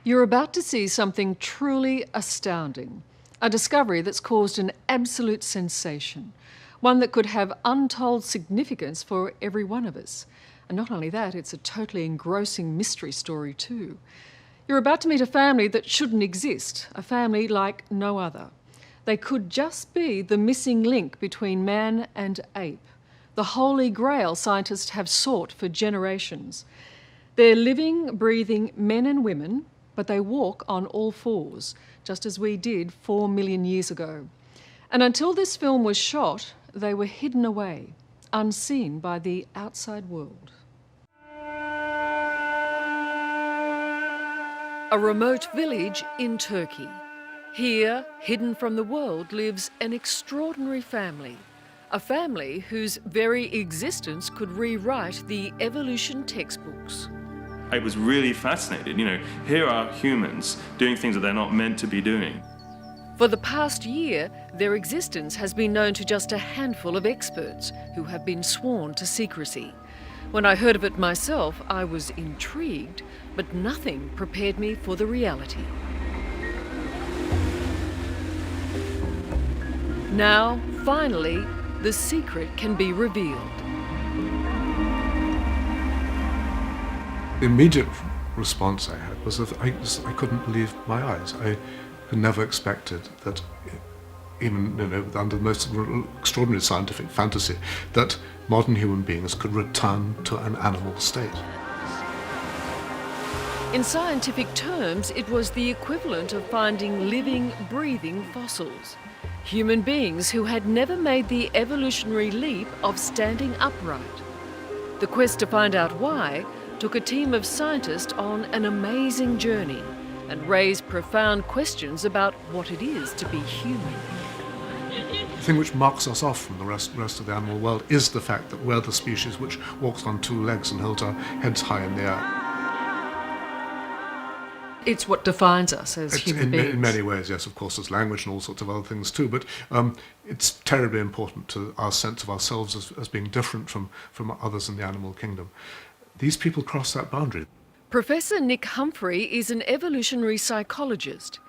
You're about to see something truly astounding. A discovery that's caused an absolute sensation. One that could have untold significance for every one of us. And not only that, it's a totally engrossing mystery story too. You're about to meet a family that shouldn't exist, a family like no other. They could just be the missing link between man and ape, the holy grail scientists have sought for generations. They're living, breathing men and women, but they walk on all fours, just as we did 4 million years ago. And until this film was shot, they were hidden away, unseen by the outside world. A remote village in Turkey. Here, hidden from the world, lives an extraordinary family. A family whose very existence could rewrite the evolution textbooks. I was really fascinated. Here are humans doing things that they're not meant to be doing. For the past year, their existence has been known to just a handful of experts who have been sworn to secrecy. When I heard of it myself, I was intrigued, but nothing prepared me for the reality. Now, finally, the secret can be revealed. The immediate response I had was that I couldn't believe my eyes. I had never expected that, even under the most extraordinary scientific fantasy, that modern human beings could return to an animal state. In scientific terms, it was the equivalent of finding living, breathing fossils. Human beings who had never made the evolutionary leap of standing upright. The quest to find out why took a team of scientists on an amazing journey and raised profound questions about what it is to be human. The thing which marks us off from the rest of the animal world is the fact that we're the species which walks on two legs and holds our heads high in the air. It's what defines us as human beings. In many ways, yes, of course, there's language and all sorts of other things too, but it's terribly important to our sense of ourselves as being different from others in the animal kingdom. These people cross that boundary. Professor Nick Humphrey is an evolutionary psychologist.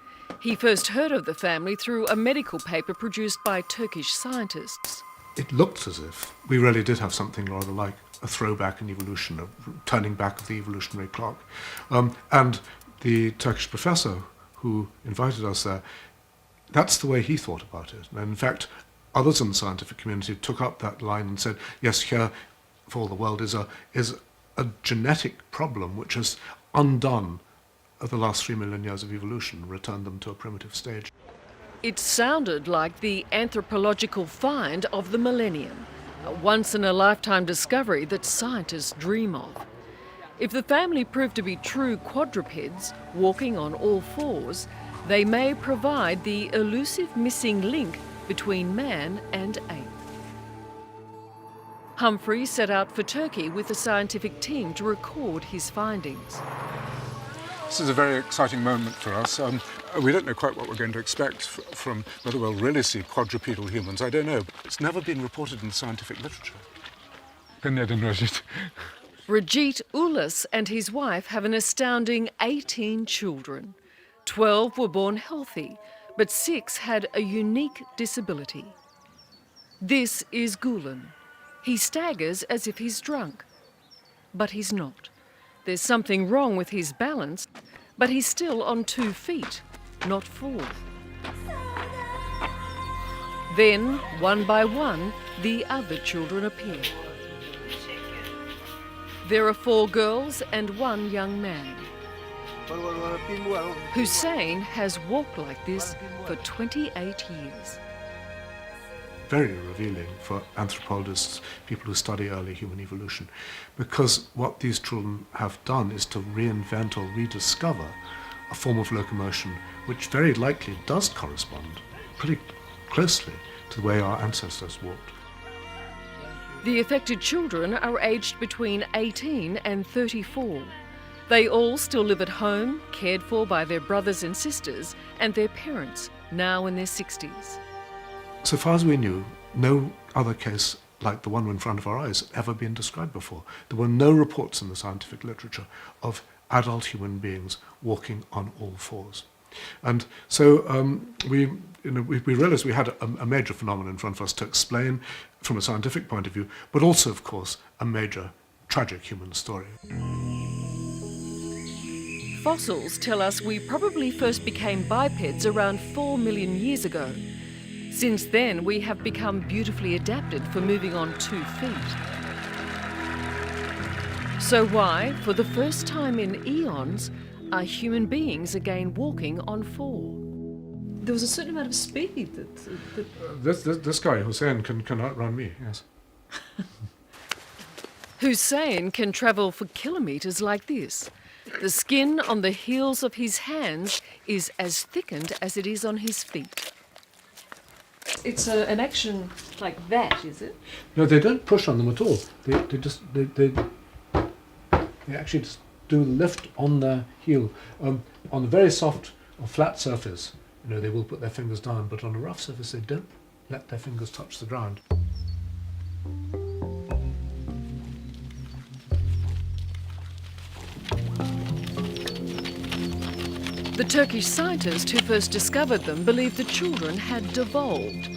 He first heard of the family through a medical paper produced by Turkish scientists. It looked as if we really did have something rather like a throwback in evolution, a turning back of the evolutionary clock. And the Turkish professor who invited us there, that's the way he thought about it. And in fact, others in the scientific community took up that line and said, yes, here for all the world is a genetic problem which has undone the last 3 million years of evolution, returned them to a primitive stage. It sounded like the anthropological find of the millennium, a once-in-a-lifetime discovery that scientists dream of. If the family prove to be true quadrupeds, walking on all fours, they may provide the elusive missing link between man and ape. Humphrey set out for Turkey with a scientific team to record his findings. This is a very exciting moment for us. We don't know quite what we're going to expect from whether we'll really see quadrupedal humans. I don't know. It's never been reported in scientific literature. Rajit Ulas and his wife have an astounding 18 children. 12 were born healthy, but 6 had a unique disability. This is Gulen. He staggers as if he's drunk, but he's not. There's something wrong with his balance, but he's still on 2 feet, not 4. Then, one by one, the other children appear. There are 4 girls and 1 young man. Hussein has walked like this for 28 years. Very revealing for anthropologists, people who study early human evolution, because what these children have done is to reinvent or rediscover a form of locomotion which very likely does correspond pretty closely to the way our ancestors walked. The affected children are aged between 18 and 34. They all still live at home, cared for by their brothers and sisters and their parents, now in their 60s. So far as we knew, no other case like the one in front of our eyes had ever been described before. There were no reports in the scientific literature of adult human beings walking on all fours. And so we realized we had a major phenomenon in front of us to explain from a scientific point of view, but also, of course, a major tragic human story. Fossils tell us we probably first became bipeds around 4 million years ago. Since then, we have become beautifully adapted for moving on 2 feet. So why, for the first time in eons, are human beings again walking on 4? There was a certain amount of speed that... This guy, Hussein, can outrun me, yes. Hussein can travel for kilometres like this. The skin on the heels of his hands is as thickened as it is on his feet. It's an action like that, is it? No, they don't push on them at all. They actually just do lift on the heel. On a very soft or flat surface, they will put their fingers down, but on a rough surface they don't let their fingers touch the ground. The Turkish scientist who first discovered them believed the children had devolved.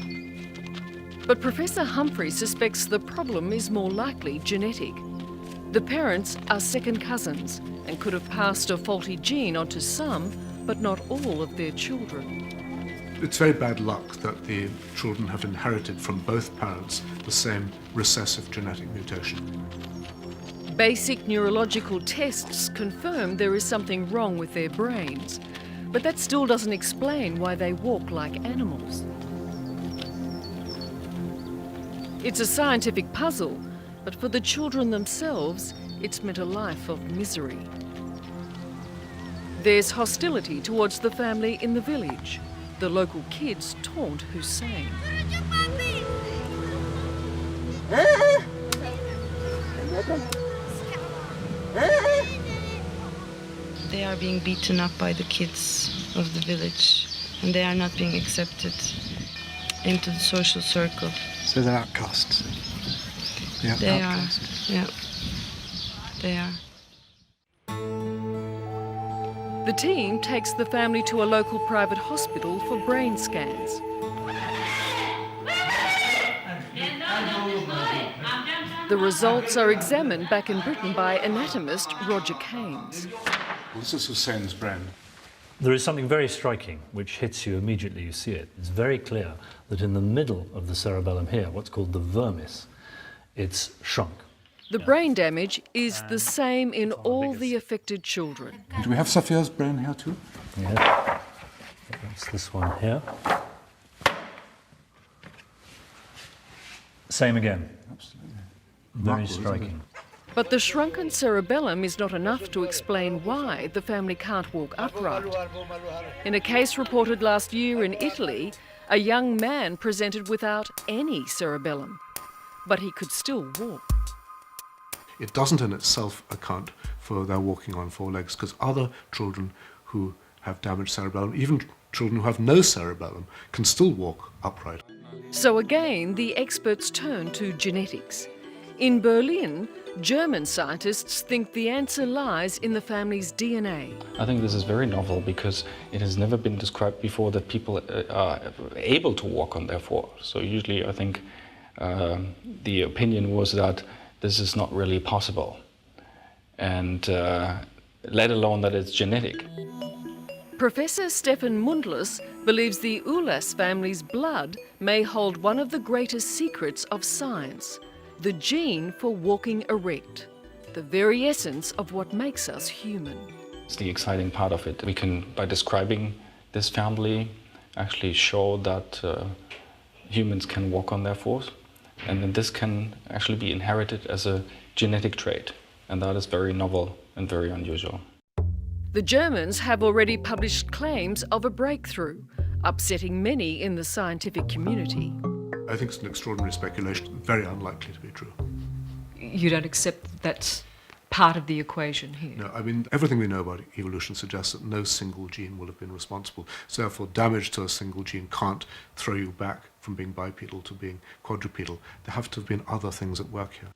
But Professor Humphrey suspects the problem is more likely genetic. The parents are second cousins and could have passed a faulty gene onto some, but not all of their children. It's very bad luck that the children have inherited from both parents the same recessive genetic mutation. Basic neurological tests confirm there is something wrong with their brains, but that still doesn't explain why they walk like animals. It's a scientific puzzle, but for the children themselves, it's meant a life of misery. There's hostility towards the family in the village. The local kids taunt Hussein. They are being beaten up by the kids of the village, and they are not being accepted into the social circle. So they're outcasts. They are, yeah. They are. The team takes the family to a local private hospital for brain scans. The results are examined back in Britain by anatomist Roger Keynes. This is Hussein's brain. There is something very striking which hits you immediately you see it. It's very clear that in the middle of the cerebellum here, what's called the vermis, it's shrunk. The brain damage is the same in all the affected children. Do we have Safia's brain here too? Yeah. That's this one here. Same again. Absolutely. Very striking. But the shrunken cerebellum is not enough to explain why the family can't walk upright. In a case reported last year in Italy, a young man presented without any cerebellum, but he could still walk. It doesn't in itself account for their walking on 4 legs, because other children who have damaged cerebellum, even children who have no cerebellum, can still walk upright. So again, the experts turn to genetics. In Berlin, German scientists think the answer lies in the family's DNA. I think this is very novel because it has never been described before that people are able to walk on their 4. So usually I think the opinion was that this is not really possible, and let alone that it's genetic. Professor Stefan Mundlus believes the Ulas family's blood may hold one of the greatest secrets of science, the gene for walking erect, the very essence of what makes us human. It's the exciting part of it. We can, by describing this family, actually show that humans can walk on their 4s, and then this can actually be inherited as a genetic trait, and that is very novel and very unusual. The Germans have already published claims of a breakthrough, upsetting many in the scientific community. I think it's an extraordinary speculation, very unlikely to be true. You don't accept that's part of the equation here? No, I mean, everything we know about evolution suggests that no single gene will have been responsible. So therefore, damage to a single gene can't throw you back from being bipedal to being quadrupedal. There have to have been other things at work here.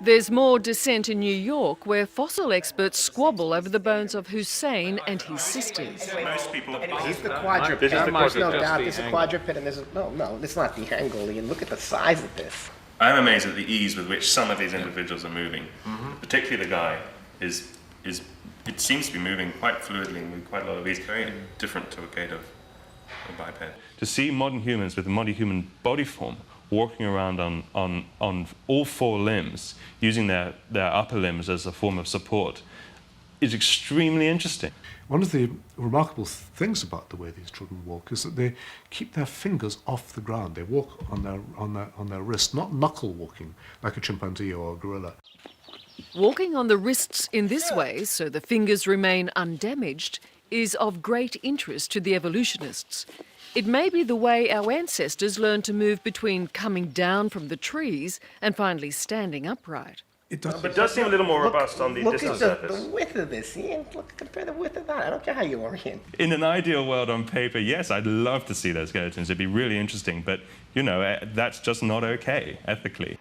There's more dissent in New York, where fossil experts squabble over the bones of Hussein and his sisters. Most people. He's the quadruped. This is the There's no quadruped. doubt there's a quadruped, and there's no, it's not the Angolian. Look at the size of this. I'm amazed at the ease with which some of these individuals are moving. Particularly the guy is. It seems to be moving quite fluidly and with quite a lot of ease. Very different to a gait of a biped. To see modern humans with a modern human body form walking around on all four limbs, using their upper limbs as a form of support, is extremely interesting. One of the remarkable things about the way these children walk is that they keep their fingers off the ground. They walk on their wrist, not knuckle walking like a chimpanzee or a gorilla. Walking on the wrists in this way, so the fingers remain undamaged, is of great interest to the evolutionists. It may be the way our ancestors learned to move between coming down from the trees and finally standing upright. It does. It does seem a little more robust on the Look distal at surface. the width of this, Ian. Compare the width of that. I don't care how you orient. In an ideal world on paper, yes, I'd love to see those skeletons. It'd be really interesting, but, that's just not okay, ethically.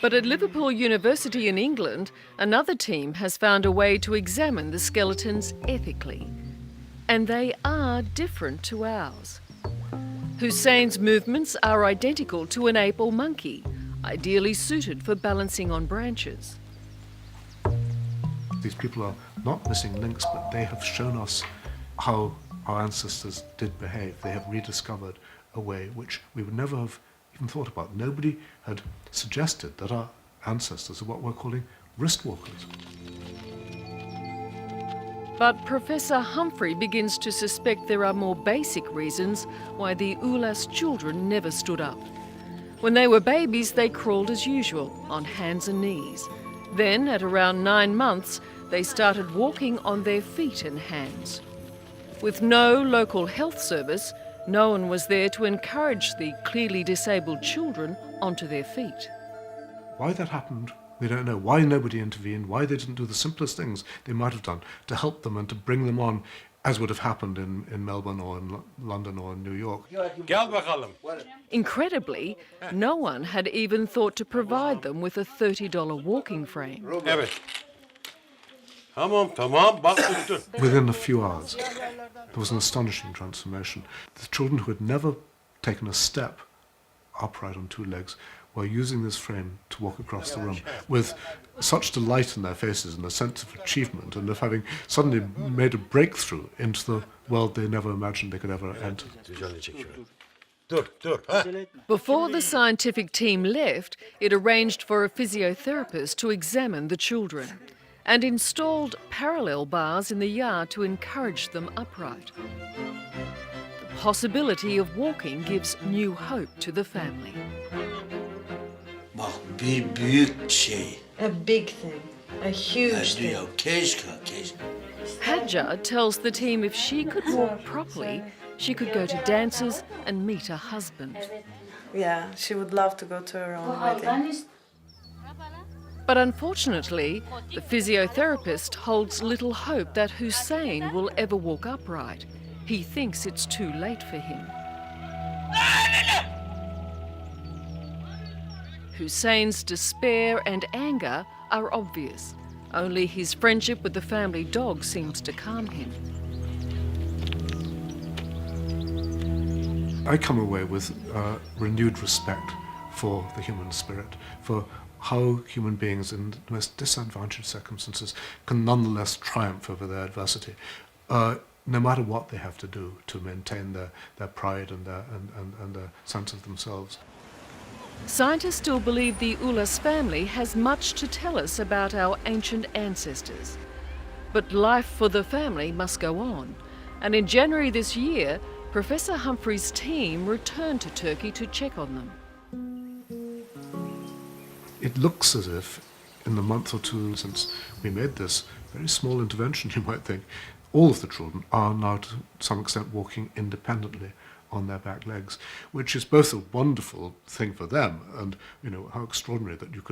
But at Liverpool University in England, another team has found a way to examine the skeletons ethically. And they are different to ours. Hussein's movements are identical to an ape or monkey, ideally suited for balancing on branches. These people are not missing links, but they have shown us how our ancestors did behave. They have rediscovered a way which we would never have even thought about. Nobody had suggested that our ancestors are what we're calling wrist walkers. But Professor Humphrey begins to suspect there are more basic reasons why the Ulas children never stood up. When they were babies, they crawled as usual, on hands and knees. Then, at around 9 months, they started walking on their feet and hands. With no local health service, no one was there to encourage the clearly disabled children onto their feet. Why that happened, we don't know. Why nobody intervened, why they didn't do the simplest things they might have done to help them and to bring them on, as would have happened in Melbourne or in London or in New York. Incredibly, no one had even thought to provide them with a $30 walking frame. Within a few hours, there was an astonishing transformation. The children who had never taken a step upright on two legs were using this frame to walk across the room with such delight in their faces and a sense of achievement and of having suddenly made a breakthrough into the world they never imagined they could ever enter. Before the scientific team left, it arranged for a physiotherapist to examine the children and installed parallel bars in the yard to encourage them upright. The possibility of walking gives new hope to the family. Bak bir büyük şey. A big thing, a huge thing. Diyor keşke. Hadja tells the team if she could walk properly, she could go to dances and meet a husband. Yeah, she would love to go to her own wedding. But unfortunately, the physiotherapist holds little hope that Hussein will ever walk upright. He thinks it's too late for him. Hussein's despair and anger are obvious. Only his friendship with the family dog seems to calm him. I come away with renewed respect for the human spirit, for how human beings in the most disadvantaged circumstances can nonetheless triumph over their adversity, no matter what they have to do to maintain their pride and their sense of themselves. Scientists still believe the Ulas family has much to tell us about our ancient ancestors. But life for the family must go on. And in January this year, Professor Humphrey's team returned to Turkey to check on them. It looks as if, in the month or two since we made this very small intervention, you might think, all of the children are now to some extent walking independently on their back legs, which is both a wonderful thing for them and, how extraordinary that you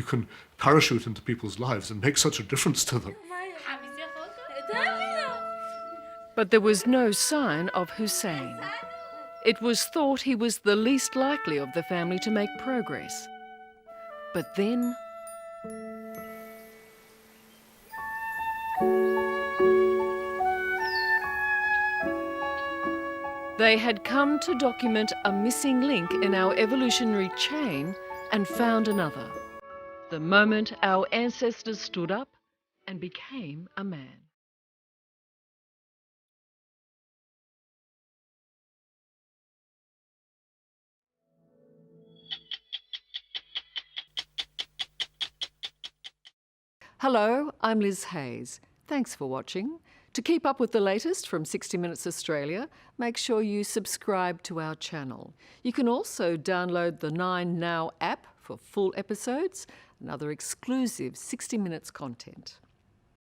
can parachute into people's lives and make such a difference to them. But there was no sign of Hussein. It was thought he was the least likely of the family to make progress. But then... they had come to document a missing link in our evolutionary chain and found another. The moment our ancestors stood up and became a man. Hello, I'm Liz Hayes. Thanks for watching. To keep up with the latest from 60 Minutes Australia, make sure you subscribe to our channel. You can also download the 9Now app for full episodes and other exclusive 60 Minutes content.